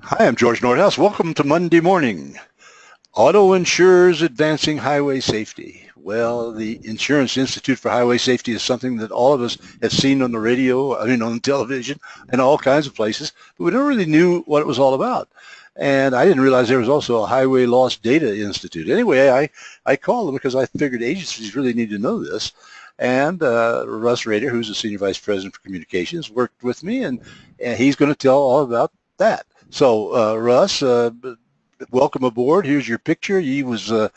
Hi, I'm George Nordhaus. Welcome to Monday Morning. Auto insurers advancing highway safety. Well, the Insurance Institute for Highway Safety is something that all of us have seen on the radio, on television, and all kinds of places, but we never really knew what it was all about. And I didn't realize there was also a Highway Loss Data Institute. Anyway, I called them because I figured agencies really need to know this. And Russ Rader, who's the Senior Vice President for Communications, worked with me, and he's going to tell all about that. So, Russ, welcome aboard. Here's your picture. He was a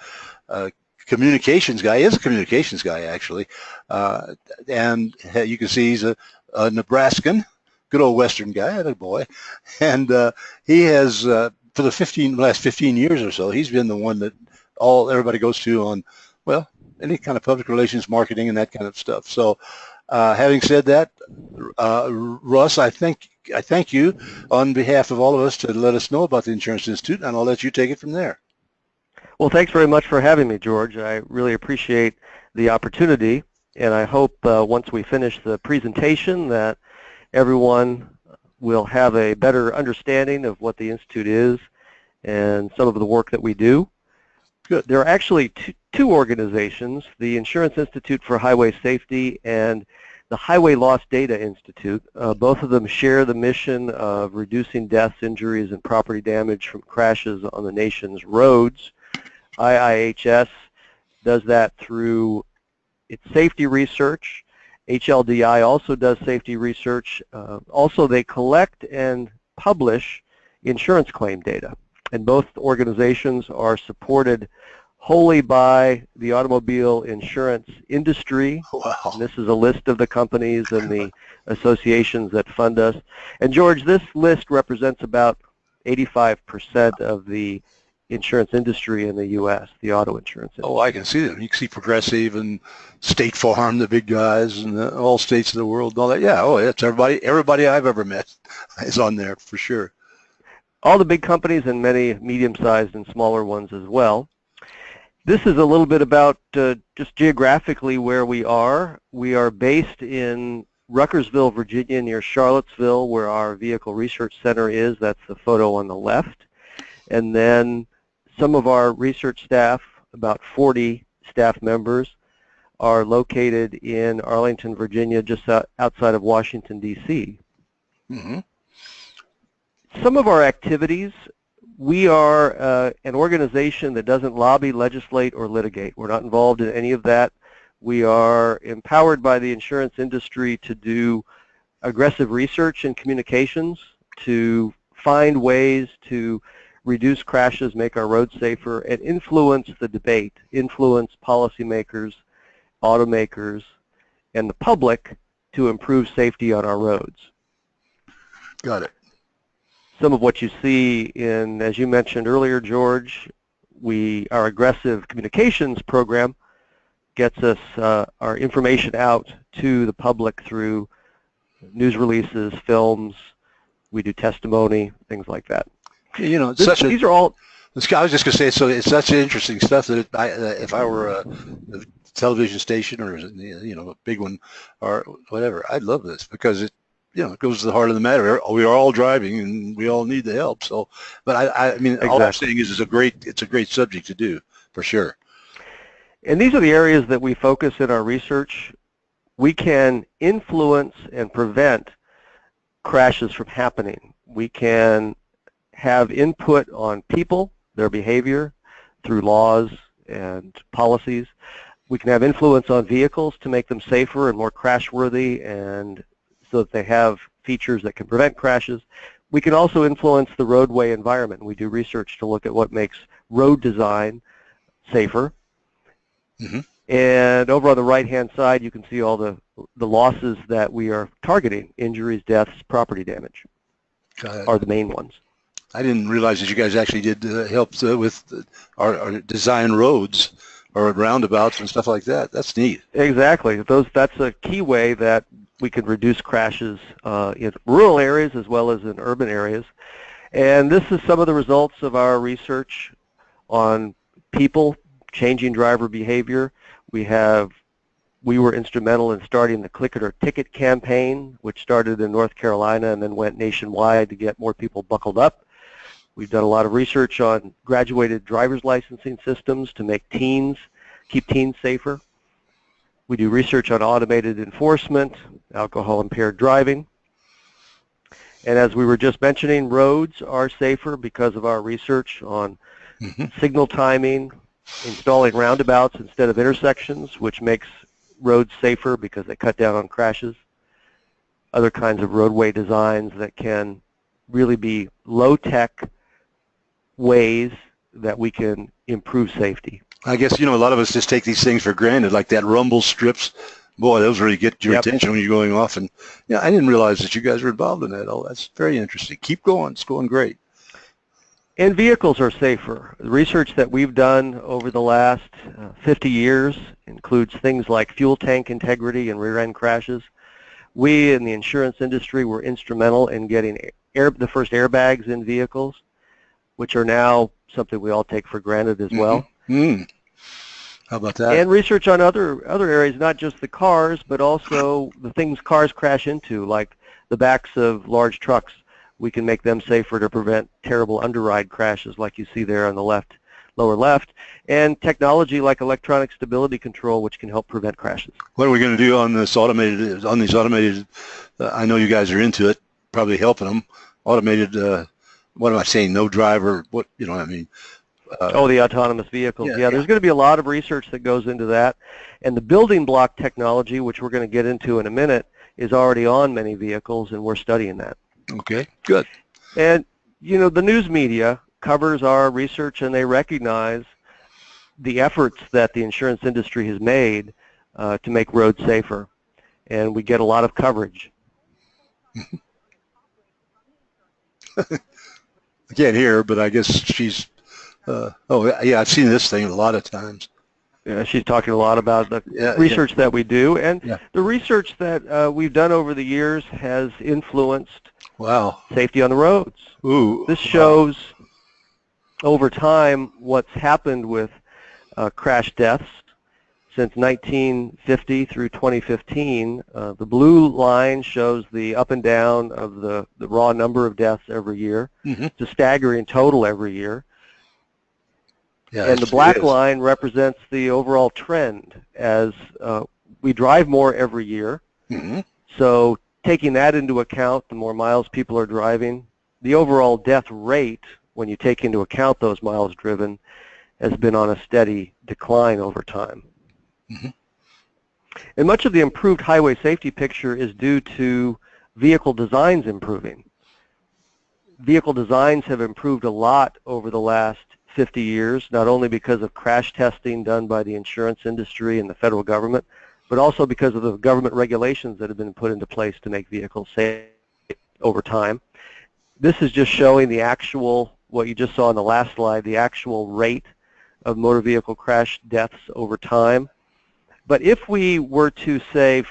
communications guy. He is a communications guy, actually. And you can see he's a Nebraskan, good old Western guy, a boy. And he has, for the last 15 years or so, he's been the one that everybody goes to on, well, any kind of public relations, marketing, and that kind of stuff. So, having said that, Russ, I thank you on behalf of all of us to let us know about the Insurance Institute, and I'll let you take it from there. Well, thanks very much for having me, George. I really appreciate the opportunity, and I hope once we finish the presentation that everyone will have a better understanding of what the Institute is and some of the work that we do. Good. There are actually two organizations, the Insurance Institute for Highway Safety and the Highway Loss Data Institute. Both of them share the mission of reducing deaths, injuries, and property damage from crashes on the nation's roads. IIHS does that through its safety research. HLDI also does safety research. Also, they collect and publish insurance claim data. And both organizations are supported wholly by the automobile insurance industry. Wow. And this is a list of the companies and the associations that fund us. And George, this list represents about 85% of the insurance industry in the U.S., the auto insurance industry. Oh, I can see them. You can see Progressive and State Farm, the big guys, and all states of the world and all that. Yeah, it's everybody I've ever met is on there for sure. All the big companies and many medium-sized and smaller ones as well. This is a little bit about just geographically where we are. We are based in Ruckersville, Virginia, near Charlottesville, where our Vehicle Research Center is. That's the photo on the left. And then some of our research staff, about 40 staff members, are located in Arlington, Virginia, just outside of Washington, D.C. Mm-hmm. Some of our activities, we are an organization that doesn't lobby, legislate, or litigate. We're not involved in any of that. We are empowered by the insurance industry to do aggressive research and communications, to find ways to reduce crashes, make our roads safer, and influence the debate, influence policymakers, automakers, and the public to improve safety on our roads. Got it. Some of what you see in, as you mentioned earlier, George, our aggressive communications program gets us our information out to the public through news releases, films. We do testimony, things like that. You know, these are all. I was just going to say, so it's such interesting stuff that if I were a television station or a big one or whatever, I'd love this because it goes to the heart of the matter. We are all driving and we all need the help. So, but I mean, exactly. All I'm saying is it's a great subject to do for sure. And these are the areas that we focus in our research. We can influence and prevent crashes from happening. We can have input on people, their behavior, through laws and policies. We can have influence on vehicles to make them safer and more crash-worthy, and so that they have features that can prevent crashes. We can also influence the roadway environment. We do research to look at what makes road design safer. Mm-hmm. And over on the right-hand side, you can see all the losses that we are targeting. Injuries, deaths, property damage are the main ones. I didn't realize that you guys actually did help with our design roads or roundabouts and stuff like that. That's neat. Exactly. That's a key way that we can reduce crashes in rural areas as well as in urban areas. And this is some of the results of our research on people changing driver behavior. We were instrumental in starting the Click It or Ticket campaign, which started in North Carolina and then went nationwide to get more people buckled up. We've done a lot of research on graduated driver's licensing systems to make keep teens safer. We do research on automated enforcement, alcohol impaired driving. And as we were just mentioning, roads are safer because of our research on signal timing, installing roundabouts instead of intersections, which makes roads safer because they cut down on crashes. Other kinds of roadway designs that can really be low-tech ways that we can improve safety. I guess, a lot of us just take these things for granted, like that rumble strips. Boy, those really get your attention when you're going off. And I didn't realize that you guys were involved in that. Oh, that's very interesting. Keep going. It's going great. And vehicles are safer. The research that we've done over the last 50 years includes things like fuel tank integrity and rear-end crashes. We in the insurance industry were instrumental in getting the first airbags in vehicles, which are now something we all take for granted as well. How about that? And research on other areas, not just the cars, but also the things cars crash into, like the backs of large trucks. We can make them safer to prevent terrible underride crashes like you see there on the lower left, and technology like electronic stability control, which can help prevent crashes. What are we going to do on these automated, I know you guys are into it, probably helping them, automated, what am I saying, no driver, what, you know what I mean? The autonomous vehicles. Yeah, there's going to be a lot of research that goes into that. And the building block technology, which we're going to get into in a minute, is already on many vehicles, and we're studying that. Okay, good. And, the news media covers our research, and they recognize the efforts that the insurance industry has made to make roads safer. And we get a lot of coverage. I can't hear her, but I guess she's... I've seen this thing a lot of times. Yeah, she's talking a lot about the research that we do, and the research that we've done over the years has influenced safety on the roads. This shows over time what's happened with crash deaths since 1950 through 2015. The blue line shows the up and down of the raw number of deaths every year. It's a staggering total every year. And the black line represents the overall trend as we drive more every year. So taking that into account, the more miles people are driving, the overall death rate, when you take into account those miles driven, has been on a steady decline over time. And much of the improved highway safety picture is due to vehicle designs improving. Vehicle designs have improved a lot over the last 50 years, not only because of crash testing done by the insurance industry and the federal government, but also because of the government regulations that have been put into place to make vehicles safe over time. This is just showing the actual, what you just saw on the last slide, the actual rate of motor vehicle crash deaths over time. But if we were to say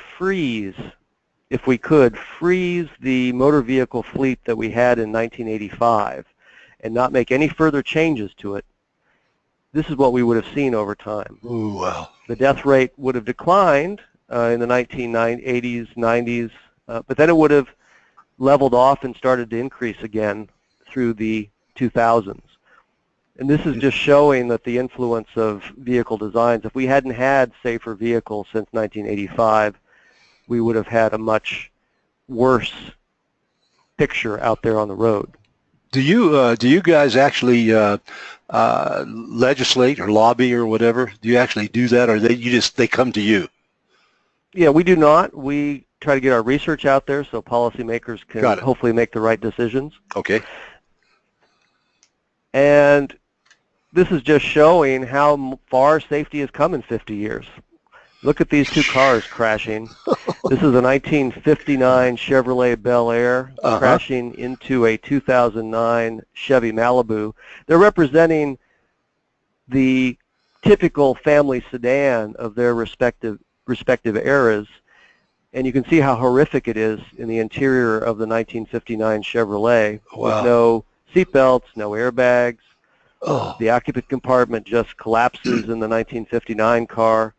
if we could freeze the motor vehicle fleet that we had in 1985, and not make any further changes to it, this is what we would have seen over time. Ooh, wow. The death rate would have declined in the 1980s, 90s, but then it would have leveled off and started to increase again through the 2000s. And this is just showing that the influence of vehicle designs, if we hadn't had safer vehicles since 1985, we would have had a much worse picture out there on the road. Do you guys actually legislate or lobby or whatever? Do you actually do that, or they come to you? Yeah, we do not. We try to get our research out there so policymakers can hopefully make the right decisions. Okay. And this is just showing how far safety has come in 50 years. Look at these two cars crashing. This is a 1959 Chevrolet Bel Air crashing into a 2009 Chevy Malibu. They're representing the typical family sedan of their respective eras, and you can see how horrific it is in the interior of the 1959 Chevrolet with no seatbelts, no airbags. The occupant compartment just collapses in the 1959 car.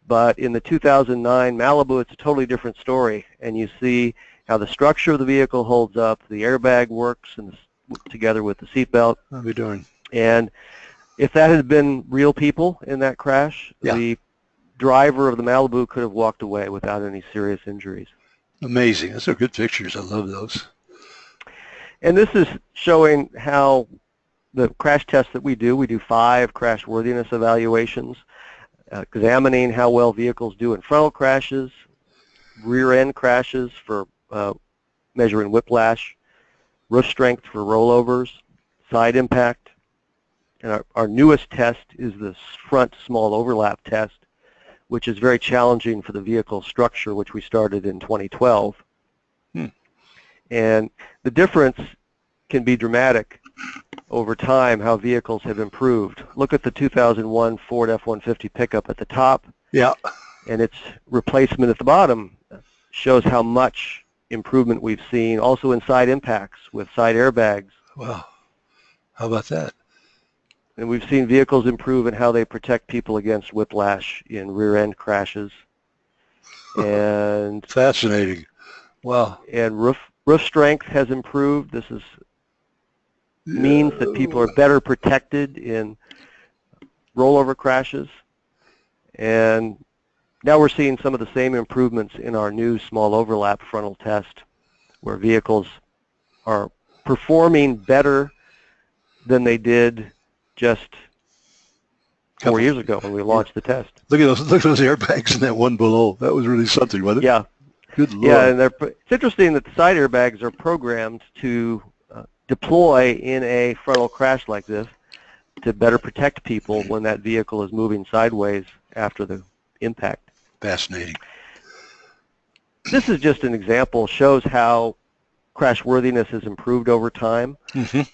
But in the 2009 Malibu, it's a totally different story, and you see how the structure of the vehicle holds up, the airbag works, and together with the seatbelt. I'll be darned. And if that had been real people in that crash, the driver of the Malibu could have walked away without any serious injuries. Amazing. Those are good pictures. I love those. And this is showing how the crash tests that we do 5 crash worthiness evaluations, examining how well vehicles do in frontal crashes, rear end crashes for measuring whiplash, roof strength for rollovers, side impact. And our newest test is the front small overlap test, which is very challenging for the vehicle structure, which we started in 2012. And the difference can be dramatic over time, how vehicles have improved. Look at the 2001 Ford F-150 pickup at the top. Yeah. And its replacement at the bottom shows how much improvement we've seen also in side impacts with side airbags. Wow. How about that? And we've seen vehicles improve in how they protect people against whiplash in rear-end crashes. And fascinating. Wow. And roof strength has improved. This means that people are better protected in rollover crashes. And now we're seeing some of the same improvements in our new small overlap frontal test, where vehicles are performing better than they did just 4 years ago when we launched the test. Look at those airbags in that one below. That was really something, wasn't it? Yeah. Good Lord. Yeah, and it's interesting that the side airbags are programmed to deploy in a frontal crash like this to better protect people when that vehicle is moving sideways after the impact. Fascinating. This is just an example, shows how crash worthiness has improved over time.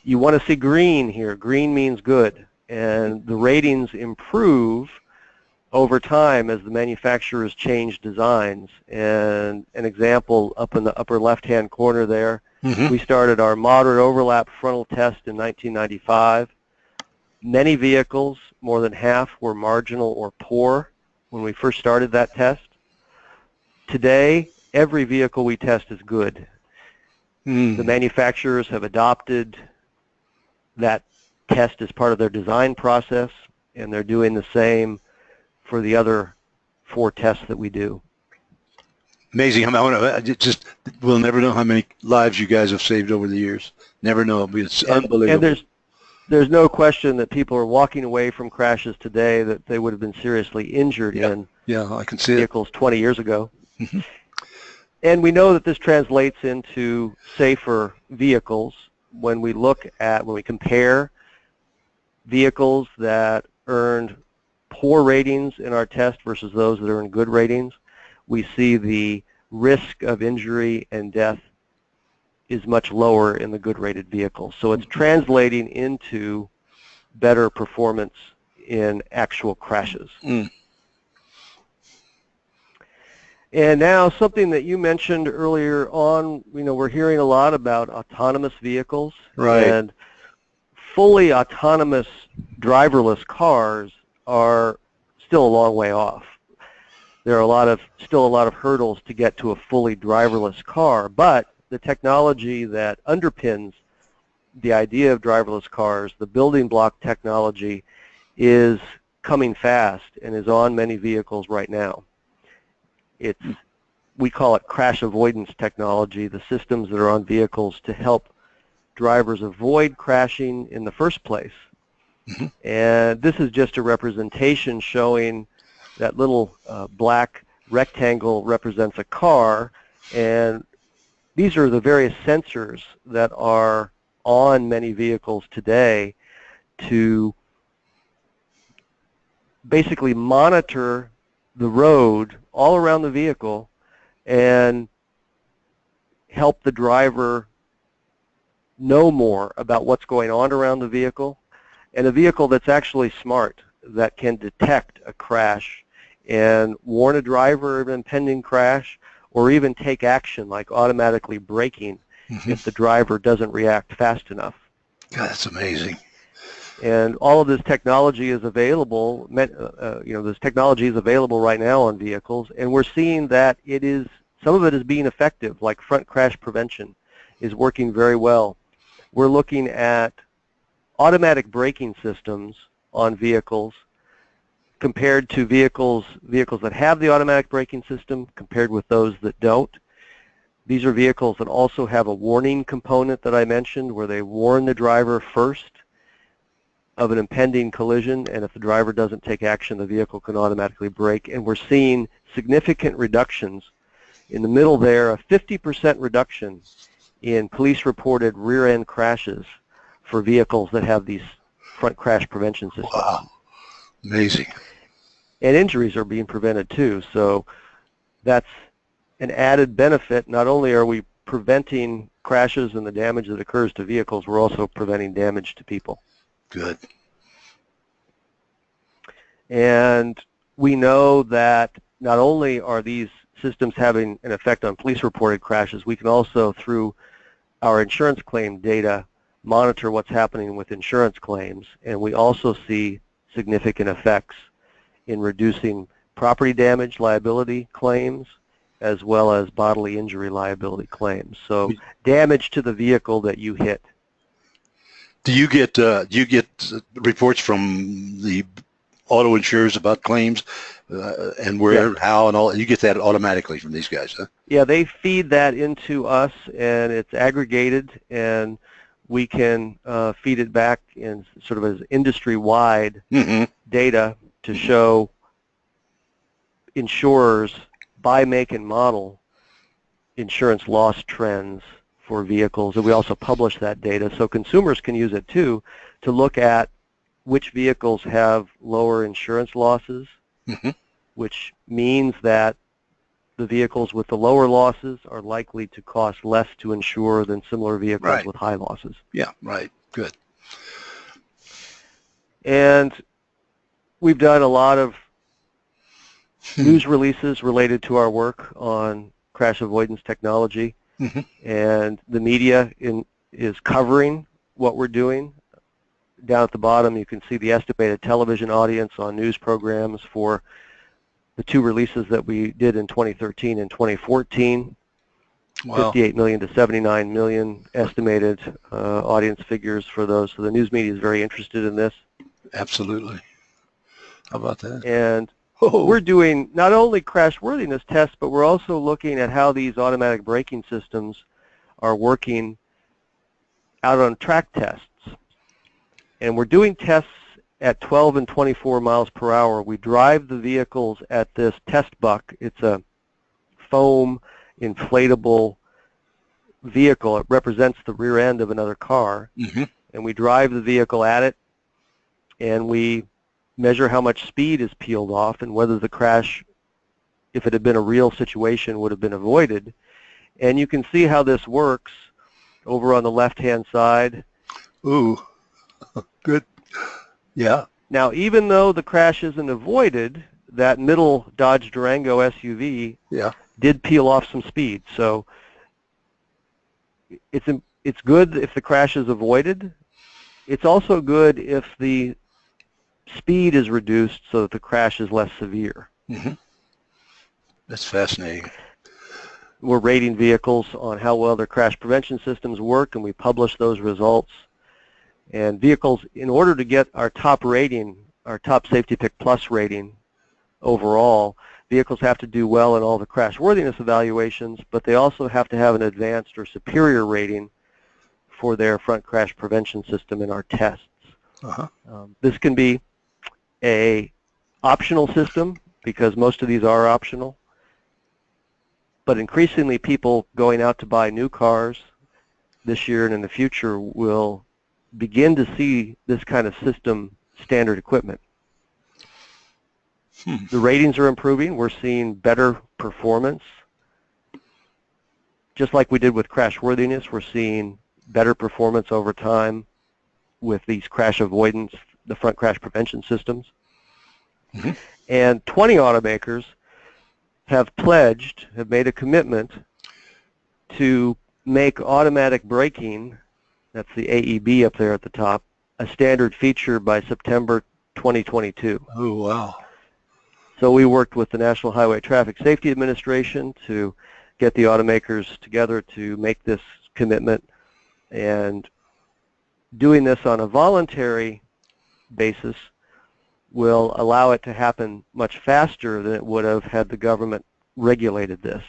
You want to see green here. Green means good, and the ratings improve over time as the manufacturers change designs. And an example up in the upper left-hand corner there, we started our moderate overlap frontal test in 1995. Many vehicles, more than half, were marginal or poor when we first started that test. Today, every vehicle we test is good. The manufacturers have adopted that test as part of their design process, and they're doing the same for the other 4 tests that we do. Amazing. We'll never know how many lives you guys have saved over the years. Never know. It's unbelievable. And there's no question that people are walking away from crashes today that they would have been seriously injured in I can see vehicles 20 years ago. And we know that this translates into safer vehicles when we compare vehicles that earned poor ratings in our test versus those that earned good ratings. We see the risk of injury and death is much lower in the good rated vehicles. So it's translating into better performance in actual crashes. And now something that you mentioned earlier on, we're hearing a lot about autonomous vehicles. Right. And fully autonomous driverless cars are still a long way off. There are still a lot of hurdles to get to a fully driverless car, but the technology that underpins the idea of driverless cars, the building block technology, is coming fast and is on many vehicles right now. We call it crash avoidance technology, the systems that are on vehicles to help drivers avoid crashing in the first place. And this is just a representation showing that little black rectangle represents a car, and these are the various sensors that are on many vehicles today to basically monitor the road all around the vehicle and help the driver know more about what's going on around the vehicle. And a vehicle that's actually smart, that can detect a crash and warn a driver of an impending crash, or even take action like automatically braking if the driver doesn't react fast enough. God, that's amazing. And all of this technology is available. This technology is available right now on vehicles, and we're seeing that some of it is being effective, like front crash prevention is working very well. we're looking at automatic braking systems on vehicles compared to vehicles that have the automatic braking system compared with those that don't. These are vehicles that also have a warning component that I mentioned, where they warn the driver first of an impending collision, and if the driver doesn't take action, the vehicle can automatically brake. And we're seeing significant reductions. In the middle there, a 50% reduction in police-reported rear-end crashes for vehicles that have these front crash prevention systems. Wow, amazing. And injuries are being prevented too, so that's an added benefit. Not only are we preventing crashes and the damage that occurs to vehicles, we're also preventing damage to people. Good. And we know that not only are these systems having an effect on police-reported crashes, we can also, through our insurance claim data, monitor what's happening with insurance claims, and we also see significant effects in reducing property damage liability claims as well as bodily injury liability claims. So damage to the vehicle that you hit. Do you get reports from the auto insurers about claims and where, Yes. how, and all? You get that automatically from these guys, huh? Yeah, they feed that into us, and it's aggregated, and we can feed it back in sort of as industry-wide data to show insurers by make and model insurance loss trends for vehicles, and we also publish that data so consumers can use it too to look at which vehicles have lower insurance losses, which means that the vehicles with the lower losses are likely to cost less to insure than similar vehicles with high losses. Yeah, right. Good. And we've done a lot of news releases related to our work on crash avoidance technology, and the media is covering what we're doing. Down at the bottom, you can see the estimated television audience on news programs for the two releases that we did in 2013 and 2014. Wow. 58 million to 79 million estimated audience figures for those. So the news media is very interested in this. Absolutely. How about that? And we're doing not only crashworthiness tests, but we're also looking at how these automatic braking systems are working out on track tests. And we're doing tests at 12 and 24 miles per hour. We drive the vehicles at this test buck. It's a foam inflatable vehicle. It represents the rear end of another car. And we drive the vehicle at it, and we measure how much speed is peeled off and whether the crash, if it had been a real situation, would have been avoided. And you can see how this works over on the left-hand side. Ooh, good. Yeah. Now, even though the crash isn't avoided, that middle Dodge Durango SUV did peel off some speed. So it's good if the crash is avoided. It's also good if the speed is reduced so that the crash is less severe. That's fascinating. We're rating vehicles on how well their crash prevention systems work, and we publish those results. And vehicles, in order to get our top rating, our top Safety Pick Plus rating overall, vehicles have to do well in all the crashworthiness evaluations, but they also have to have an advanced or superior rating for their front crash prevention system in our tests. This can be a optional system, because most of these are optional, but increasingly people going out to buy new cars this year and in the future will begin to see this kind of system standard equipment. The ratings are improving. We're seeing better performance. Just like we did with crashworthiness, we're seeing better performance over time with these crash avoidance, the front crash prevention systems. And 20 automakers have pledged, have made a commitment to make automatic braking, that's the AEB up there at the top, a standard feature by September 2022. Oh, wow. So we worked with the National Highway Traffic Safety Administration to get the automakers together to make this commitment, and doing this on a voluntary basis will allow it to happen much faster than it would have had the government regulated this.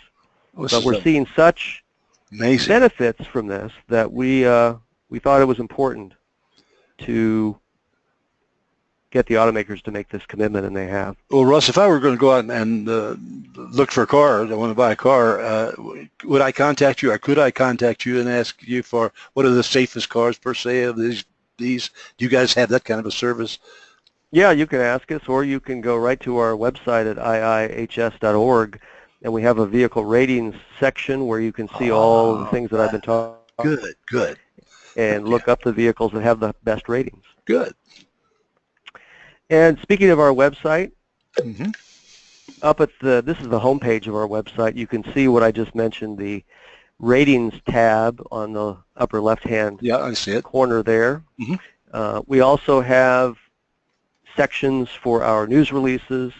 But we're seeing such amazing benefits from this that we thought it was important to get the automakers to make this commitment, and they have. Well, Russ, if I were going to go out and look for a car, I want to buy a car, would I contact you, or could I contact you and ask you for what are the safest cars per se of these? Do you guys have that kind of a service? Yeah, you can ask us, or you can go right to our website at iihs.org, and we have a vehicle ratings section where you can see all the things that I've been talking about. Good. And look up the vehicles that have the best ratings. Good. And speaking of our website, up at this is the home page of our website. You can see what I just mentioned, the ratings tab on the upper left-hand I see it. corner there. We also have sections for our news releases.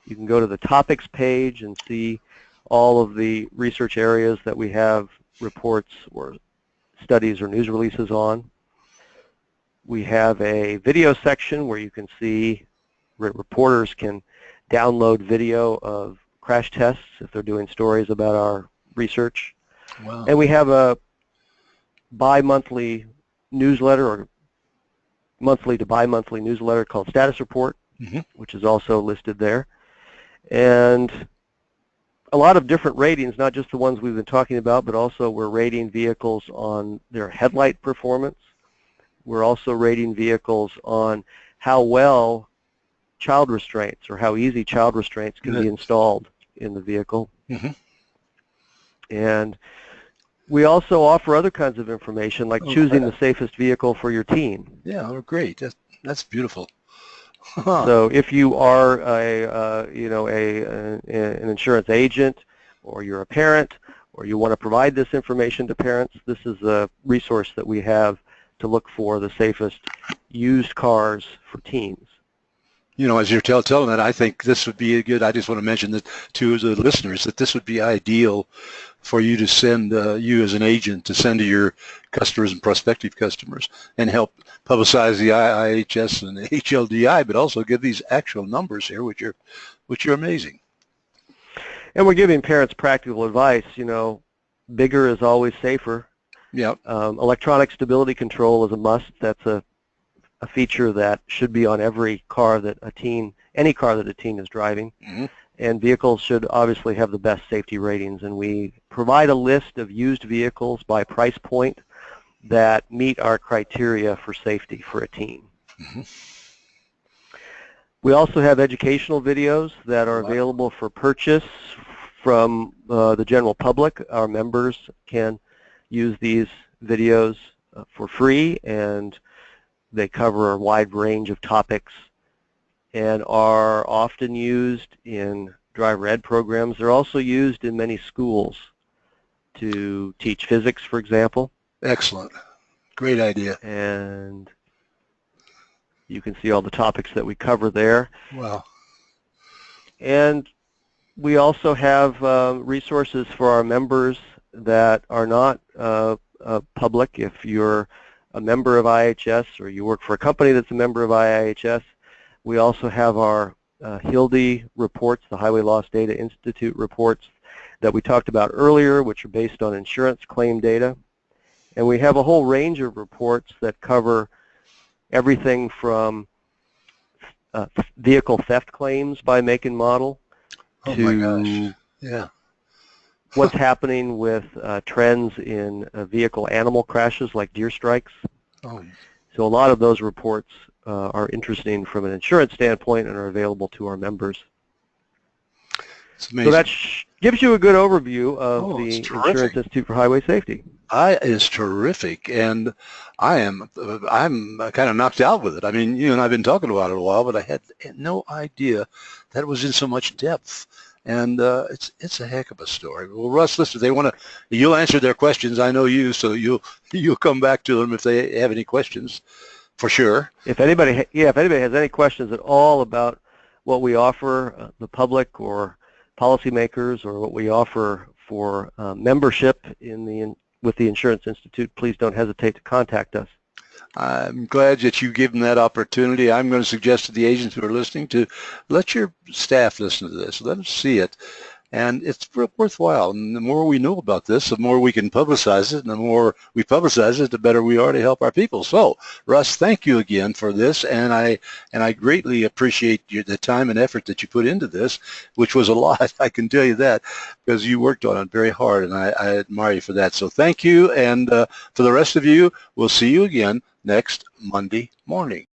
You can go to the topics page and see all of the research areas that we have reports or studies or news releases on. We have a video section where you can see reporters can download video of crash tests if they're doing stories about our research. Wow. And we have a bi-monthly newsletter, or monthly to bi-monthly newsletter called Status Report, which is also listed there. And a lot of different ratings, not just the ones we've been talking about, but also we're rating vehicles on their headlight performance. We're also rating vehicles on how well child restraints, or how easy child restraints can be installed in the vehicle. And we also offer other kinds of information, like choosing the safest vehicle for your teen. Yeah, great. That's beautiful. So if you are an insurance agent, or you're a parent, or you want to provide this information to parents, this is a resource that we have to look for the safest used cars for teens. You know, as you're telling that, I think this would be a good, I just want to mention that to the listeners, that this would be ideal for you to send, you as an agent, to send to your customers and prospective customers and help publicize the IIHS and the HLDI, but also give these actual numbers here, which are amazing. And we're giving parents practical advice. You know, bigger is always safer. Yeah. Electronic stability control is a must. That's a feature that should be on every car that any car that a teen is driving. And vehicles should obviously have the best safety ratings. And we provide a list of used vehicles by price point that meet our criteria for safety for a teen. We also have educational videos that are available for purchase from the general public. Our members can use these videos for free, and they cover a wide range of topics and are often used in driver ed programs. They're also used in many schools to teach physics, for example. Excellent. Great idea. And you can see all the topics that we cover there. Wow. And we also have resources for our members that are not public. If you're a member of IHS, or you work for a company that's a member of IHS, we also have our HILDI reports, the Highway Loss Data Institute reports that we talked about earlier, which are based on insurance claim data. And we have a whole range of reports that cover everything from vehicle theft claims by make and model to what's happening with trends in vehicle animal crashes like deer strikes. So a lot of those reports are interesting from an insurance standpoint and are available to our members. So that gives you a good overview of the Insurance Institute for Highway Safety. It's terrific, and I'm kind of knocked out with it. I mean, you and I've been talking about it a while, but I had no idea that it was in so much depth. And it's a heck of a story. Well, Russ, listen, you'll answer their questions. I know you, so you'll come back to them if they have any questions, for sure. If anybody has any questions at all about what we offer the public or policymakers, or what we offer for membership with the Insurance Institute, please don't hesitate to contact us. I'm glad that you give them that opportunity. I'm going to suggest to the agents who are listening to let your staff listen to this. Let them see it. And it's worthwhile. And the more we know about this, the more we can publicize it. And the more we publicize it, the better we are to help our people. So, Russ, thank you again for this. And I greatly appreciate the time and effort that you put into this, which was a lot. I can tell you that, because you worked on it very hard, and I admire you for that. So thank you. And for the rest of you, we'll see you again next Monday morning.